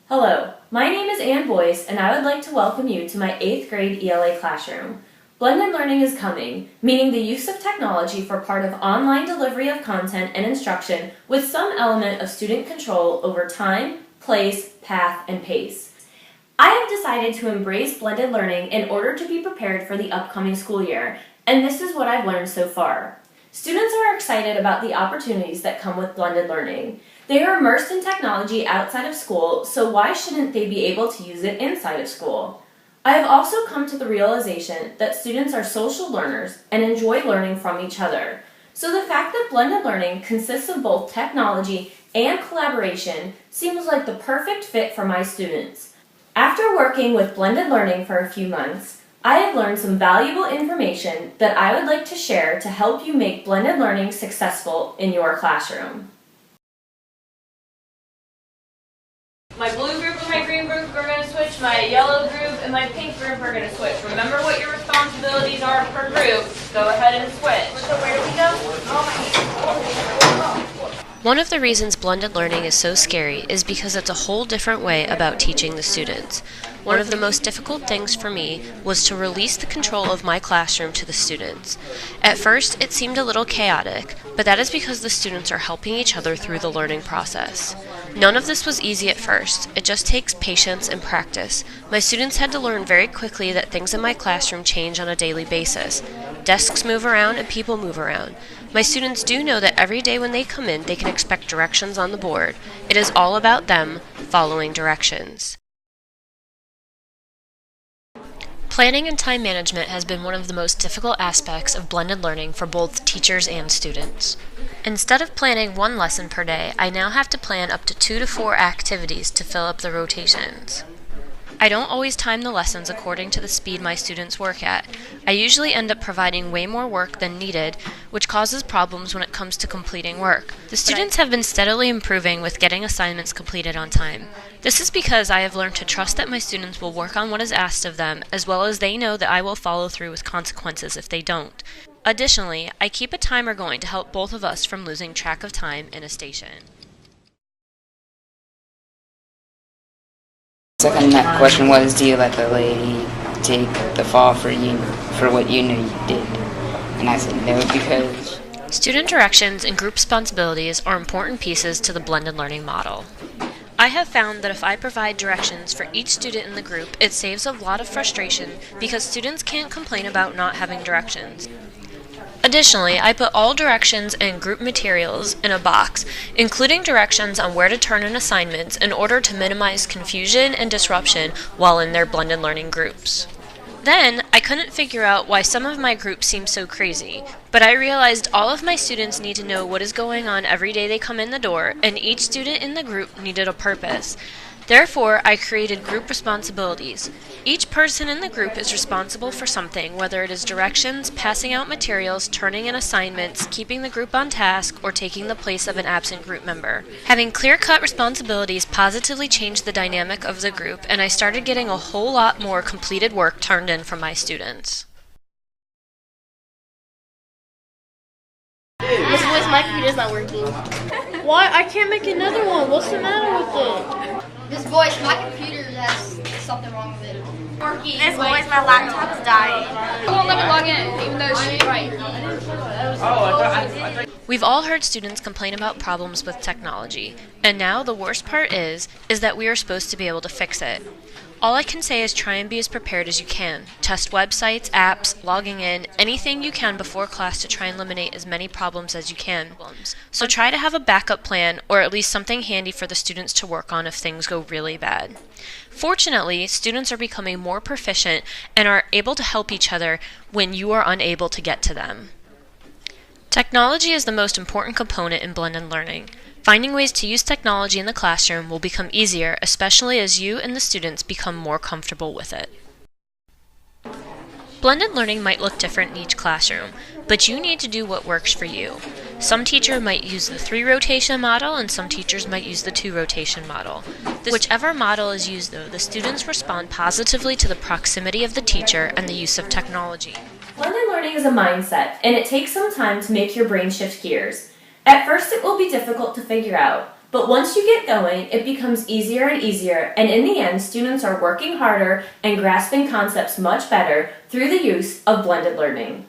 Hello, my name is Boice, and I would like to welcome you to my 8th grade ELA classroom. Blended learning is coming, meaning the use of technology for part of online delivery of content and instruction with some element of student control over time, place, path, and pace. I have decided to embrace blended learning in order to be prepared for the upcoming school year, and this is what I've learned so far. Students are excited about the opportunities that come with blended learning. They are immersed in technology outside of school, so why shouldn't they be able to use it inside of school? I have also come to the realization that students are social learners and enjoy learning from each other. So the fact that blended learning consists of both technology and collaboration seems like the perfect fit for my students. After working with blended learning for a few months, I have learned some valuable information that I would like to share to help you make blended learning successful in your classroom. My blue group and my green group are going to switch, my yellow group and my pink group are going to switch. Remember what your responsibilities are per group. Go ahead and switch. So where do we go? One of the reasons blended learning is so scary is because it's a whole different way about teaching the students. One of the most difficult things for me was to release the control of my classroom to the students. At first, it seemed a little chaotic, but that is because the students are helping each other through the learning process. None of this was easy at first. It just takes patience and practice. My students had to learn very quickly that things in my classroom change on a daily basis. Desks move around and people move around. My students do know that every day when they come in, they can expect directions on the board. It is all about them following directions. Planning and time management has been one of the most difficult aspects of blended learning for both teachers and students. Instead of planning one lesson per day, I now have to plan up to 2 to 4 activities to fill up the rotations. I don't always time the lessons according to the speed my students work at. I usually end up providing way more work than needed, which causes problems when it comes to completing work. The students have been steadily improving with getting assignments completed on time. This is because I have learned to trust that my students will work on what is asked of them, as well as they know that I will follow through with consequences if they don't. Additionally, I keep a timer going to help both of us from losing track of time in a station. Second question was, do you let the lady take the fall for what you knew you did? And I said no, because student directions and group responsibilities are important pieces to the blended learning model. I have found that if I provide directions for each student in the group, it saves a lot of frustration because students can't complain about not having directions. Additionally, I put all directions and group materials in a box, including directions on where to turn in assignments in order to minimize confusion and disruption while in their blended learning groups. Then, I couldn't figure out why some of my groups seemed so crazy, but I realized all of my students need to know what is going on every day they come in the door, and each student in the group needed a purpose. Therefore, I created group responsibilities. Each person in the group is responsible for something, whether it is directions, passing out materials, turning in assignments, keeping the group on task, or taking the place of an absent group member. Having clear-cut responsibilities positively changed the dynamic of the group, and I started getting a whole lot more completed work turned in from my students. Miss Boice, my computer's not working. Why? I can't make another one. What's the matter with it? Miss Boice, my computer has something wrong with it. Miss Boice, my laptop is dying. I won't let me log in, even though she's right. We've all heard students complain about problems with technology, and now the worst part is that we are supposed to be able to fix it. All I can say is try and be as prepared as you can. Test websites, apps, logging in, anything you can before class to try and eliminate as many problems as you can. So try to have a backup plan or at least something handy for the students to work on if things go really bad. Fortunately, students are becoming more proficient and are able to help each other when you are unable to get to them. Technology is the most important component in blended learning. Finding ways to use technology in the classroom will become easier, especially as you and the students become more comfortable with it. Blended learning might look different in each classroom, but you need to do what works for you. Some teachers might use the 3-rotation model and some teachers might use the 2-rotation model. Whichever model is used though, the students respond positively to the proximity of the teacher and the use of technology. Blended learning is a mindset, and it takes some time to make your brain shift gears. At first, it will be difficult to figure out, But once you get going, it becomes easier and easier, and in the end, students are working harder and grasping concepts much better through the use of blended learning.